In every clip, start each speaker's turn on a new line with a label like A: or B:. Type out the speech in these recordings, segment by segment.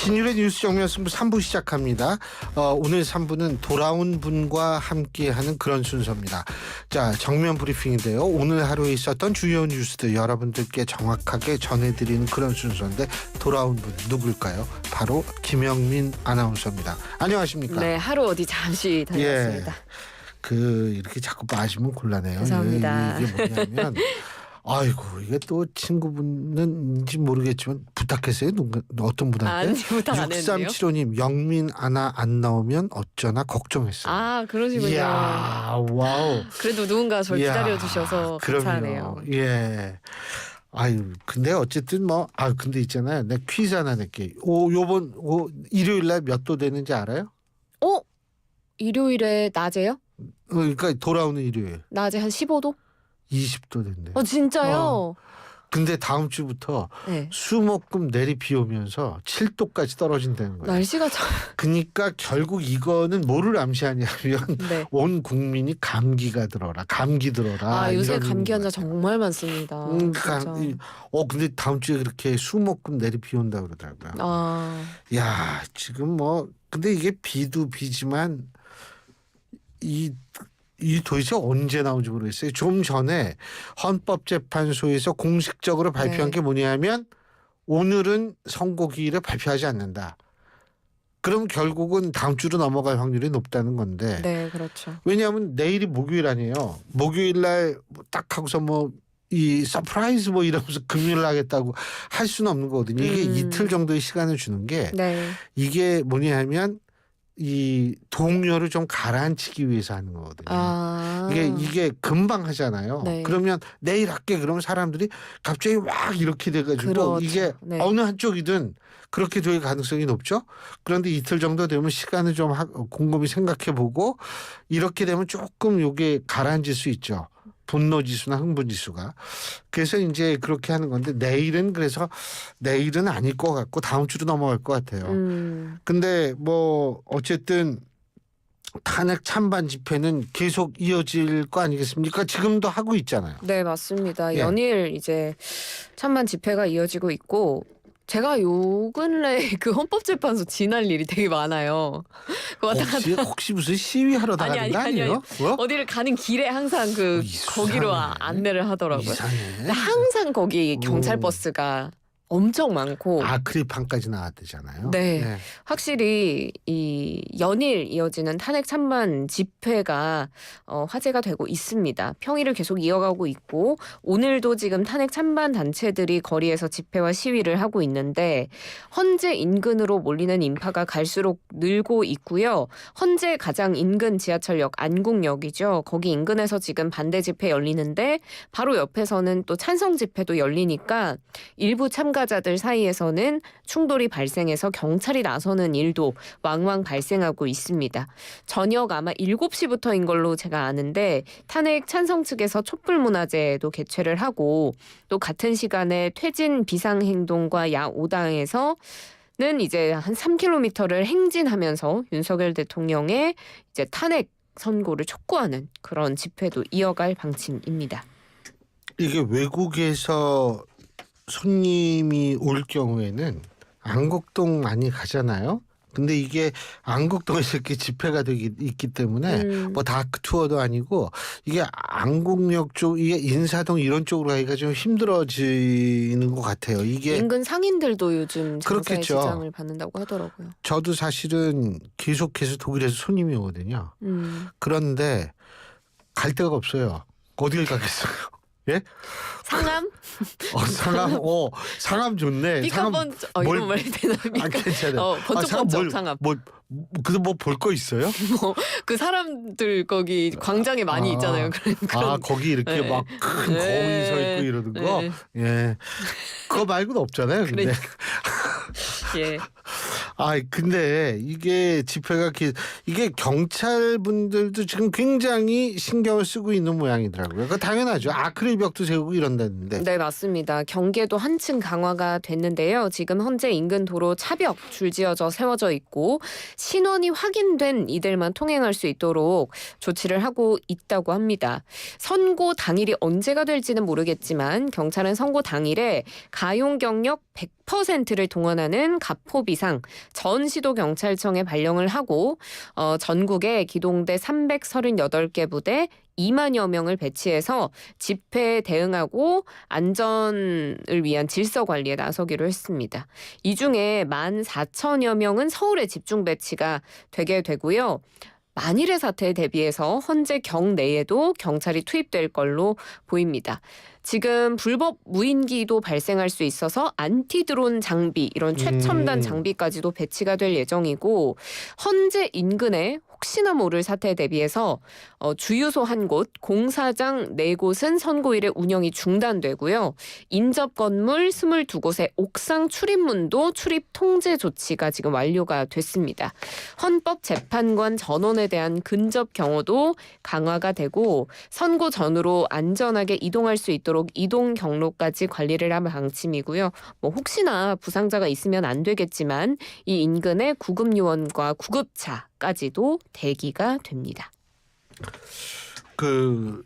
A: 신율의 뉴스 정면 승부 3부 시작합니다. 오늘 3부는 돌아온 분과 함께하는 그런 순서입니다. 자, 정면 브리핑인데요. 오늘 하루에 있었던 주요 뉴스들 여러분들께 정확하게 전해드리는 그런 순서인데 돌아온 분 누굴까요? 바로 김영민 아나운서입니다. 안녕하십니까?
B: 네, 하루 어디 잠시 다녀왔습니다.
A: 이렇게 자꾸 마시면 곤란해요.
B: 감사합니다.
A: 이게 뭐냐면 아이고 이게 또 친구분은지 모르겠지만 부탁했어요. 어떤 분한테?
B: 아니, 부탁 안 했는데요.
A: 6375님 영민 아나 안 나오면 어쩌나 걱정했어요.
B: 아, 그러시군요.
A: 이야, 와우.
B: 그래도 누군가 저를 기다려주셔서 감사하네요.
A: 예. 아유, 근데 어쨌든 근데 있잖아요. 내가 퀴즈 하나 낼게. 요번 일요일 날 몇 도 되는지 알아요?
B: 일요일에 낮에요?
A: 그러니까 돌아오는 일요일.
B: 낮에 한 15도?
A: 20도 된대.
B: 진짜요?
A: 근데 다음 주부터
B: 네.
A: 수목금 내리 비 오면서 7도까지 떨어진다는 거예요.
B: 날씨가
A: 그러니까 결국 이거는 뭐를 암시하냐면
B: 네.
A: 온 국민이 감기 들어라.
B: 요새
A: 이런
B: 감기 환자
A: 거 같아요.
B: 정말 많습니다.
A: 그러니까
B: 진짜.
A: 근데 다음 주에 그렇게 수목금 내리 비 온다 그러더라고요. 야, 지금 근데 이게 비도 비지만 이 도대체 언제 나온지 모르겠어요. 좀 전에 헌법재판소에서 공식적으로 발표한 게 뭐냐면 오늘은 선고기일을 발표하지 않는다. 그럼 결국은 다음 주로 넘어갈 확률이 높다는 건데.
B: 네, 그렇죠.
A: 왜냐하면 내일이 목요일 아니에요. 목요일 날 딱 하고서 이 서프라이즈 이러면서 금요일 하겠다고 할 수는 없는 거거든요. 이게 이틀 정도의 시간을 주는 게
B: 네.
A: 이게 뭐냐면 이 동료를 좀 가라앉히기 위해서 하는 거거든요. 이게 금방 하잖아요.
B: 네.
A: 그러면 내일 할게 그러면 사람들이 갑자기 막 이렇게 돼가지고
B: 그렇죠.
A: 이게
B: 네.
A: 어느 한쪽이든 그렇게 될 가능성이 높죠. 그런데 이틀 정도 되면 시간을 좀 곰곰이 생각해보고 이렇게 되면 조금 이게 가라앉을 수 있죠. 분노지수나 흥분지수가. 그래서 이제 그렇게 하는 건데 내일은 아닐 것 같고 다음 주로 넘어갈 것 같아요. 근데 어쨌든 탄핵 찬반 집회는 계속 이어질 거 아니겠습니까? 지금도 하고 있잖아요.
B: 네, 맞습니다.
A: 예.
B: 연일 이제 찬반 집회가 이어지고 있고 제가 요 근래 그 헌법재판소 지날 일이 되게 많아요.
A: 혹시 무슨 시위하러 나가는 거 아니에요?
B: 어디를 가는 길에 항상 거기로 안내를 하더라고요.
A: 이상해.
B: 근데 항상 거기 경찰 버스가 엄청 많고
A: 크리판까지 나왔대잖아요.
B: 네. 확실히 이 연일 이어지는 탄핵 찬반 집회가 화제가 되고 있습니다. 평일을 계속 이어가고 있고 오늘도 지금 탄핵 찬반 단체들이 거리에서 집회와 시위를 하고 있는데 헌재 인근으로 몰리는 인파가 갈수록 늘고 있고요. 헌재 가장 인근 지하철역 안국역이죠. 거기 인근에서 지금 반대 집회 열리는데 바로 옆에서는 또 찬성 집회도 열리니까 일부 참가자들 사이에서는 충돌이 발생해서 경찰이 나서는 일도 왕왕 발생하고 있습니다. 저녁 아마 7시부터인 걸로 제가 아는데 탄핵 찬성 측에서 촛불문화제도 개최를 하고 또 같은 시간에 퇴진 비상행동과 야5당에서는 이제 한 3km를 행진하면서 윤석열 대통령의 이제 탄핵 선고를 촉구하는 그런 집회도 이어갈 방침입니다.
A: 이게 외국에서 손님이 올 경우에는 안국동 많이 가잖아요. 근데 이게 안국동에서 이렇게 집회가 있기 때문에 다크 투어도 아니고 이게 안국역 쪽, 이게 인사동 이런 쪽으로 가기가 좀 힘들어지는 것 같아요. 이게
B: 인근 상인들도 요즘 장사의
A: 그렇겠죠.
B: 지장을 받는다고 하더라고요.
A: 저도 사실은 계속해서 독일에서 손님이 오거든요. 그런데 갈 데가 없어요. 어딜 가겠어요? 예?
B: 상암?
A: 상암 좋네.
B: 삐까번 이런 말 되나?
A: 괜찮아요.
B: 번쩍번쩍 상암.
A: 그래서 볼 거 있어요?
B: 그 사람들 거기 광장에 많이 있잖아요. 그런
A: 거기 이렇게
B: 네.
A: 막 큰 거울이 서 있고 이러는 거.
B: 네.
A: 예. 그거 말고는 없잖아요. 근데.
B: 예.
A: 근데 이게 집회가 이게 경찰분들도 지금 굉장히 신경을 쓰고 있는 모양이더라고요. 그 당연하죠. 아크릴벽도 세우고 이런다는데.
B: 네, 맞습니다. 경계도 한층 강화가 됐는데요. 지금 현재 인근 도로 차벽 줄지어져 세워져 있고 신원이 확인된 이들만 통행할 수 있도록 조치를 하고 있다고 합니다. 선고 당일이 언제가 될지는 모르겠지만 경찰은 선고 당일에 가용 경력 100%를 동원하는 가포비상 전 시도 경찰청에 발령을 하고 전국에 기동대 338개 부대 2만여 명을 배치해서 집회에 대응하고 안전을 위한 질서 관리에 나서기로 했습니다. 이 중에 14,000여 명은 서울에 집중 배치가 되게 되고요. 만일의 사태에 대비해서 현재 경내에도 경찰이 투입될 걸로 보입니다. 지금 불법 무인기도 발생할 수 있어서 안티드론 장비 이런 최첨단 장비까지도 배치가 될 예정이고 현재 인근에 혹시나 모를 사태에 대비해서 주유소 한 곳, 공사장 4곳은 선고일에 운영이 중단되고요. 인접 건물 22곳의 옥상 출입문도 출입 통제 조치가 지금 완료가 됐습니다. 헌법재판관 전원에 대한 근접 경호도 강화가 되고 선고 전후로 안전하게 이동할 수 있도록 이동 경로까지 관리를 할 방침이고요. 뭐 혹시나 부상자가 있으면 안 되겠지만 이 인근에 구급요원과 구급차까지도 대기가 됩니다.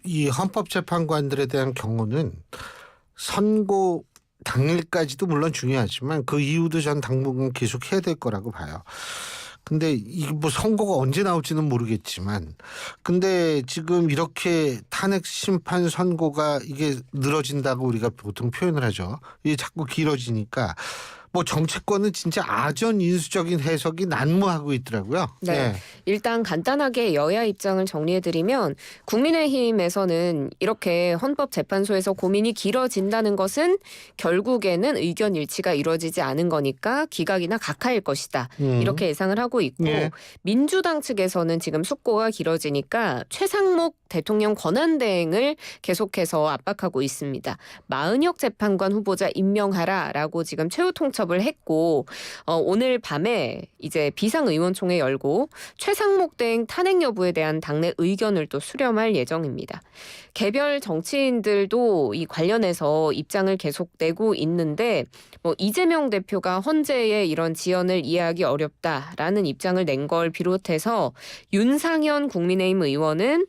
A: 이 헌법재판관들에 대한 경우는 선고 당일까지도 물론 중요하지만 그 이후도 전 당분간 계속 해야 될 거라고 봐요. 근데 이게 뭐 선고가 언제 나올지는 모르겠지만 근데 지금 이렇게 탄핵 심판 선고가 이게 늘어진다고 우리가 보통 표현을 하죠. 이게 자꾸 길어지니까 뭐 정치권은 진짜 아전인수적인 해석이 난무하고 있더라고요.
B: 네. 일단 간단하게 여야 입장을 정리해드리면 국민의힘에서는 이렇게 헌법재판소에서 고민이 길어진다는 것은 결국에는 의견 일치가 이루어지지 않은 거니까 기각이나 각하일 것이다. 이렇게 예상을 하고 있고
A: 예.
B: 민주당 측에서는 지금 숙고가 길어지니까 최상목 대통령 권한대행을 계속해서 압박하고 있습니다. 마은혁 재판관 후보자 임명하라라고 지금 최후 통첩을 했고 오늘 밤에 이제 비상의원총회 열고 최상목 대행 탄핵 여부에 대한 당내 의견을 또 수렴할 예정입니다. 개별 정치인들도 이 관련해서 입장을 계속 내고 있는데 뭐 이재명 대표가 헌재의 이런 지연을 이해하기 어렵다라는 입장을 낸 걸 비롯해서 윤상현 국민의힘 의원은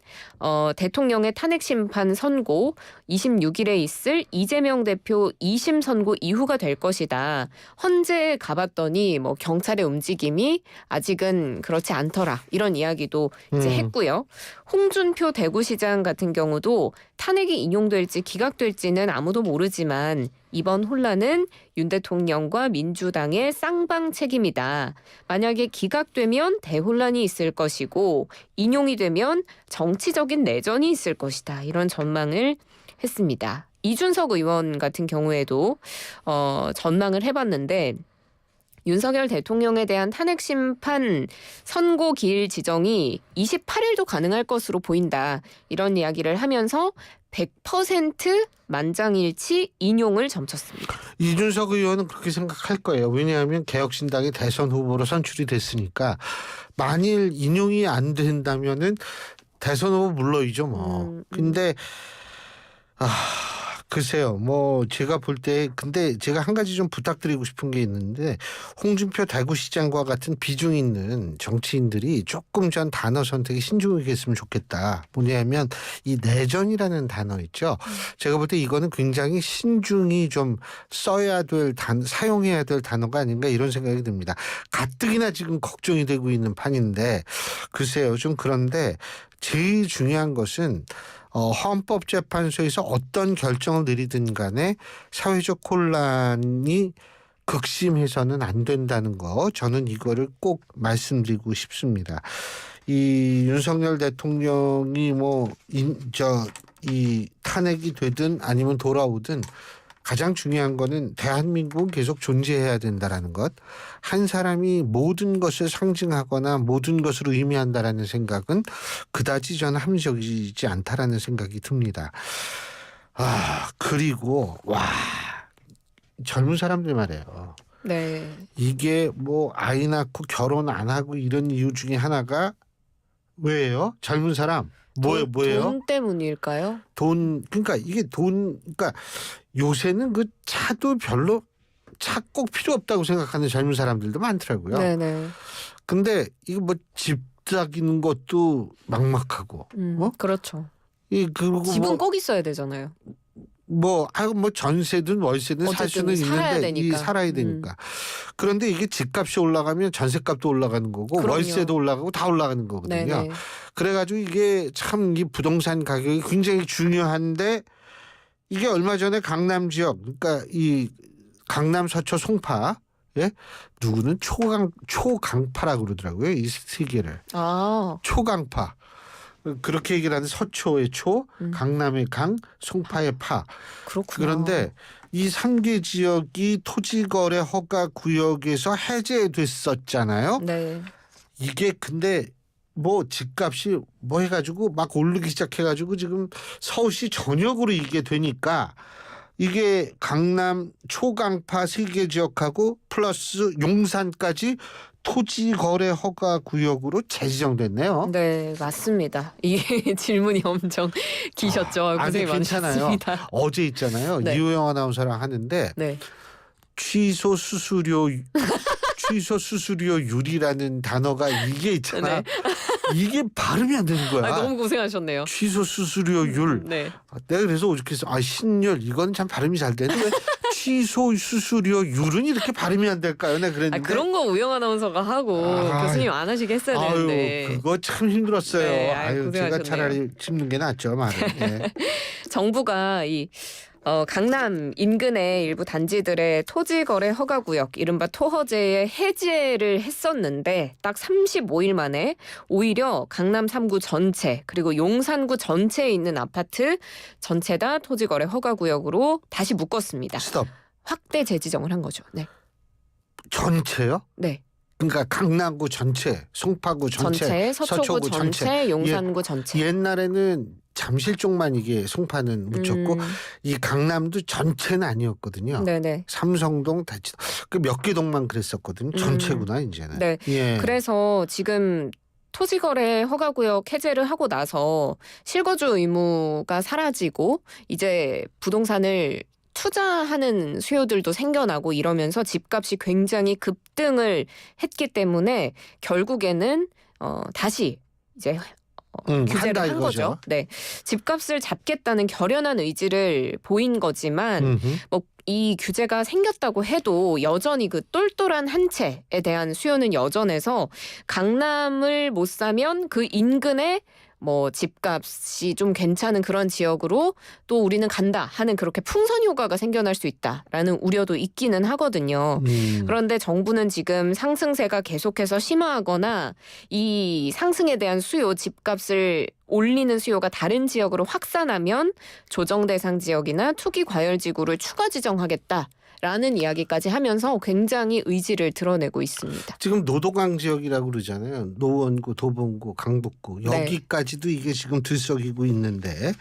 B: 대통령의 탄핵 심판 선고 26일에 있을 이재명 대표 2심 선고 이후가 될 것이다. 헌재에 가봤더니 뭐 경찰의 움직임이 아직은 그렇지 않더라. 이런 이야기도 이제 했고요. 홍준표 대구시장 같은 경우도 탄핵이 인용될지 기각될지는 아무도 모르지만 이번 혼란은 윤 대통령과 민주당의 쌍방 책임이다. 만약에 기각되면 대혼란이 있을 것이고 인용이 되면 정치적인 내전이 있을 것이다. 이런 전망을 했습니다. 이준석 의원 같은 경우에도 전망을 해봤는데 윤석열 대통령에 대한 탄핵 심판 선고 기일 지정이 28일도 가능할 것으로 보인다. 이런 이야기를 하면서 100% 만장일치 인용을 점쳤습니다.
A: 이준석 의원은 그렇게 생각할 거예요. 왜냐하면 개혁신당이 대선 후보로 선출이 됐으니까 만일 인용이 안 된다면은 대선 후보 물러이죠 뭐. 근데 글쎄요. 뭐 제가 볼 때 근데 제가 한 가지 좀 부탁드리고 싶은 게 있는데 홍준표 대구시장과 같은 비중 있는 정치인들이 조금 전 단어 선택에 신중하게 했으면 좋겠다. 뭐냐면 이 내전이라는 단어 있죠. 제가 볼 때 이거는 굉장히 신중히 좀 써야 될 사용해야 될 단어가 아닌가 이런 생각이 듭니다. 가뜩이나 지금 걱정이 되고 있는 판인데 글쎄요. 좀 그런데 제일 중요한 것은 헌법재판소에서 어떤 결정을 내리든 간에 사회적 혼란이 극심해서는 안 된다는 거 저는 이거를 꼭 말씀드리고 싶습니다. 이 윤석열 대통령이 이 탄핵이 되든 아니면 돌아오든 가장 중요한 거는 대한민국은 계속 존재해야 된다라는 것. 한 사람이 모든 것을 상징하거나 모든 것을 의미한다라는 생각은 그다지 저는 합리적이지 않다라는 생각이 듭니다. 그리고 젊은 사람들 말이에요.
B: 네.
A: 이게 뭐 아이 낳고 결혼 안 하고 이런 이유 중에 하나가 왜예요? 젊은 사람. 뭐예요?
B: 돈 때문일까요?
A: 그러니까 요새는 그 차도 별로 차 꼭 필요 없다고 생각하는 젊은 사람들도 많더라고요.
B: 네네.
A: 근데 이거 뭐 집 사귀는 것도 막막하고.
B: 그렇죠.
A: 그리고
B: 집은 꼭 있어야 되잖아요.
A: 뭐 전세든 월세든 살
B: 어쨌든
A: 수는
B: 살아야
A: 있는데
B: 되니까.
A: 살아야 되니까. 그런데 이게 집값이 올라가면 전세값도 올라가는 거고
B: 그럼요.
A: 월세도 올라가고 다 올라가는 거거든요.
B: 네네.
A: 그래가지고 이게 참 이 부동산 가격이 굉장히 중요한데 이게 얼마 전에 강남 지역 그러니까 이 강남 서초 송파 예 누구는 초강파라고 그러더라고요. 이 시기를
B: 아,
A: 초강파. 그렇게 얘기를 하는 서초의 초, 강남의 강, 송파의 파.
B: 그렇구나.
A: 그런데 이 3개 지역이 토지거래 허가 구역에서 해제됐었잖아요.
B: 네.
A: 이게 근데 뭐 집값이 뭐 해가지고 막 오르기 시작해가지고 지금 서울시 전역으로 이게 되니까 이게 강남 초강파 3개 지역하고 플러스 용산까지 토지거래 허가 구역으로 재지정됐네요.
B: 네, 맞습니다. 이게 질문이 엄청 기셨죠.
A: 아니
B: 고생이
A: 괜찮아요.
B: 많으셨습니다.
A: 어제 있잖아요.
B: 네.
A: 이호영 아나운서랑 하는데
B: 네.
A: 취소 수수료율이라는 단어가 이게 있잖아.
B: 네.
A: 이게 발음이 안 되는 거야.
B: 너무 고생하셨네요.
A: 취소 수수료율.
B: 네.
A: 내가 그래서 오죽해서 신율 이건 참 발음이 잘 되는데 왜 취소 수수료율은 이렇게 발음이 안 될까요? 내가 그랬는데.
B: 그런 거 우영 아나운서가 하고 교수님 안 하시게 했어야 되는데.
A: 그거 참 힘들었어요.
B: 네,
A: 제가
B: 고생하셨네요.
A: 차라리 씹는 게 낫죠 말은. 네.
B: 정부가 이 강남 인근의 일부 단지들의 토지거래 허가구역 이른바 토허제의 해제를 했었는데 딱 35일 만에 오히려 강남 3구 전체 그리고 용산구 전체에 있는 아파트 전체 다 토지거래 허가구역으로 다시 묶었습니다.
A: 스톱.
B: 확대 재지정을 한 거죠. 네.
A: 전체요?
B: 네.
A: 그러니까 강남구 전체, 송파구 전체,
B: 서초구 전체, 용산구 전체.
A: 옛날에는 잠실 쪽만 이게 송파는 묻혔고 이 강남도 전체는 아니었거든요.
B: 네네.
A: 삼성동, 대치 몇 개 동만 그랬었거든요. 전체구나 이제는.
B: 네.
A: 예.
B: 그래서 지금 토지거래 허가구역 해제를 하고 나서 실거주 의무가 사라지고 이제 부동산을 투자하는 수요들도 생겨나고 이러면서 집값이 굉장히 급등을 했기 때문에 결국에는 다시 이제 규제를
A: 한다
B: 한
A: 이거죠.
B: 거죠. 네, 집값을 잡겠다는 결연한 의지를 보인 거지만
A: 음흠.
B: 뭐 이 규제가 생겼다고 해도 여전히 그 똘똘한 한 채에 대한 수요는 여전해서 강남을 못 사면 그 인근에 뭐 집값이 좀 괜찮은 그런 지역으로 또 우리는 간다 하는 그렇게 풍선 효과가 생겨날 수 있다라는 우려도 있기는 하거든요. 그런데 정부는 지금 상승세가 계속해서 심화하거나 이 상승에 대한 수요, 집값을 올리는 수요가 다른 지역으로 확산하면 조정 대상 지역이나 투기 과열 지구를 추가 지정하겠다라는 이야기까지 하면서 굉장히 의지를 드러내고 있습니다.
A: 지금 노도강 지역이라고 그러잖아요. 노원구, 도봉구, 강북구 여기까지도 이게 지금 들썩이고 있는데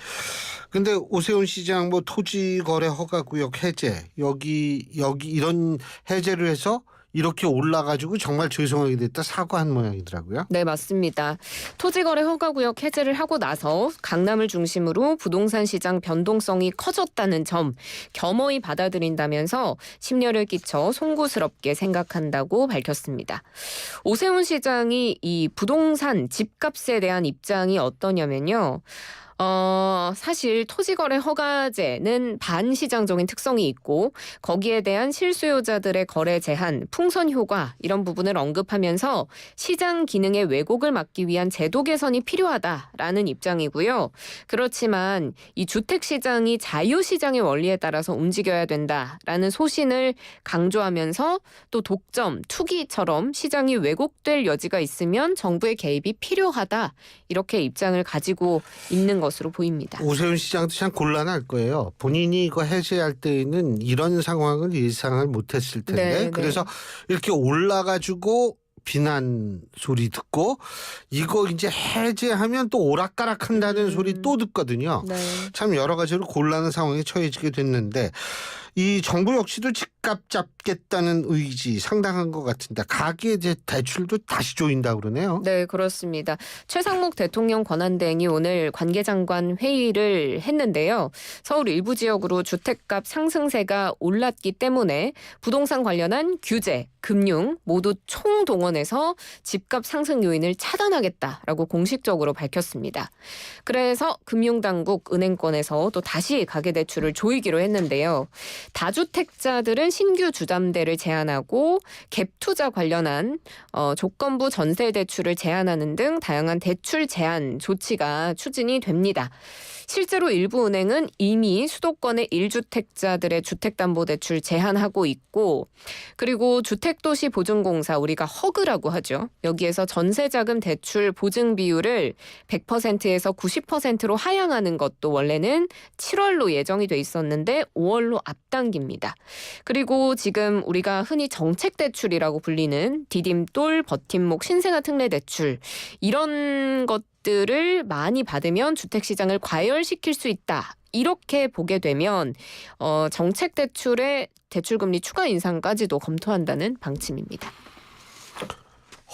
A: 근데 오세훈 시장 뭐 토지거래 허가구역 해제 여기 이런 해제를 해서 이렇게 올라가지고 정말 죄송하게 됐다 사과한 모양이더라고요.
B: 네, 맞습니다. 토지거래 허가구역 해제를 하고 나서 강남을 중심으로 부동산 시장 변동성이 커졌다는 점 겸허히 받아들인다면서 심려를 끼쳐 송구스럽게 생각한다고 밝혔습니다. 오세훈 시장이 이 부동산 집값에 대한 입장이 어떠냐면요. 사실 토지거래 허가제는 반시장적인 특성이 있고 거기에 대한 실수요자들의 거래 제한, 풍선 효과 이런 부분을 언급하면서 시장 기능의 왜곡을 막기 위한 제도 개선이 필요하다라는 입장이고요. 그렇지만 이 주택시장이 자유시장의 원리에 따라서 움직여야 된다라는 소신을 강조하면서 또 독점, 투기처럼 시장이 왜곡될 여지가 있으면 정부의 개입이 필요하다 이렇게 입장을 가지고 있는 것으로 보입니다.
A: 오세훈 시장도 참 곤란할 거예요. 본인이 이거 해제할 때에는 이런 상황을 예상을 못했을 텐데 그래서 이렇게 올라가지고 비난 소리 듣고 이거 이제 해제하면 또 오락가락한다는 소리 또 듣거든요.
B: 네.
A: 참 여러 가지로 곤란한 상황에 처해지게 됐는데 이 정부 역시도 집값 잡겠다는 의지 상당한 것 같은데 가계 대출도 다시 조인다 그러네요.
B: 네, 그렇습니다. 최상목 대통령 권한대행이 오늘 관계장관 회의를 했는데요. 서울 일부 지역으로 주택값 상승세가 올랐기 때문에 부동산 관련한 규제, 금융 모두 총동원해서 집값 상승 요인을 차단하겠다라고 공식적으로 밝혔습니다. 그래서 금융당국 은행권에서 또 다시 가계대출을 조이기로 했는데요. 다주택자들은 신규 주담대를 제한하고 갭투자 관련한 조건부 전세대출을 제한하는 등 다양한 대출 제한 조치가 추진이 됩니다. 실제로 일부 은행은 이미 수도권의 1주택자들의 주택담보대출 제한하고 있고 그리고 주택도시보증공사 우리가 허그라고 하죠. 여기에서 전세자금 대출 보증 비율을 100%에서 90%로 하향하는 것도 원래는 7월로 예정이 돼 있었는데 5월로 앞당깁니다. 그리고 지금 우리가 흔히 정책대출이라고 불리는 디딤돌, 버팀목, 신생아 특례 대출 이런 것들을 많이 받으면 주택시장을 과열시킬 수 있다. 이렇게 보게 되면 정책대출의 대출금리 추가 인상까지도 검토한다는 방침입니다.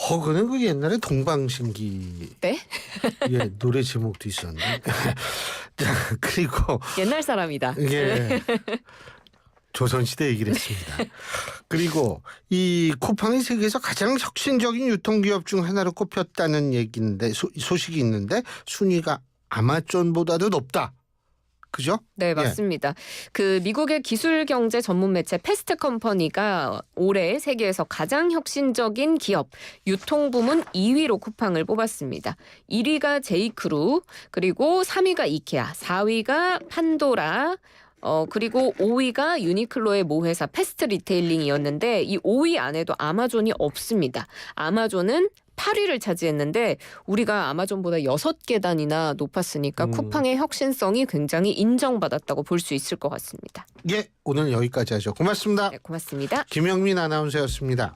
A: 허그는 그 옛날에 동방신기
B: 네?
A: 예, 노래 제목도 있었는데 자, 그리고
B: 옛날 사람이다.
A: 예. 조선시대 얘기를 했습니다. 그리고 이 쿠팡이 세계에서 가장 혁신적인 유통기업 중 하나로 꼽혔다는 얘기인데 소식이 있는데 순위가 아마존보다도 높다. 그죠?
B: 네, 맞습니다. 그 미국의 기술 경제 전문 매체 패스트 컴퍼니가 올해 세계에서 가장 혁신적인 기업 유통 부문 2위로 쿠팡을 뽑았습니다. 1위가 제이크루, 그리고 3위가 이케아, 4위가 판도라, 그리고 5위가 유니클로의 모회사 패스트 리테일링이었는데 이 5위 안에도 아마존이 없습니다. 아마존은 8위를 차지했는데 우리가 아마존보다 6계단이나 높았으니까 쿠팡의 혁신성이 굉장히 인정받았다고 볼 수 있을 것 같습니다.
A: 예, 오늘 여기까지 하죠. 고맙습니다.
B: 네, 고맙습니다.
A: 김영민 아나운서였습니다.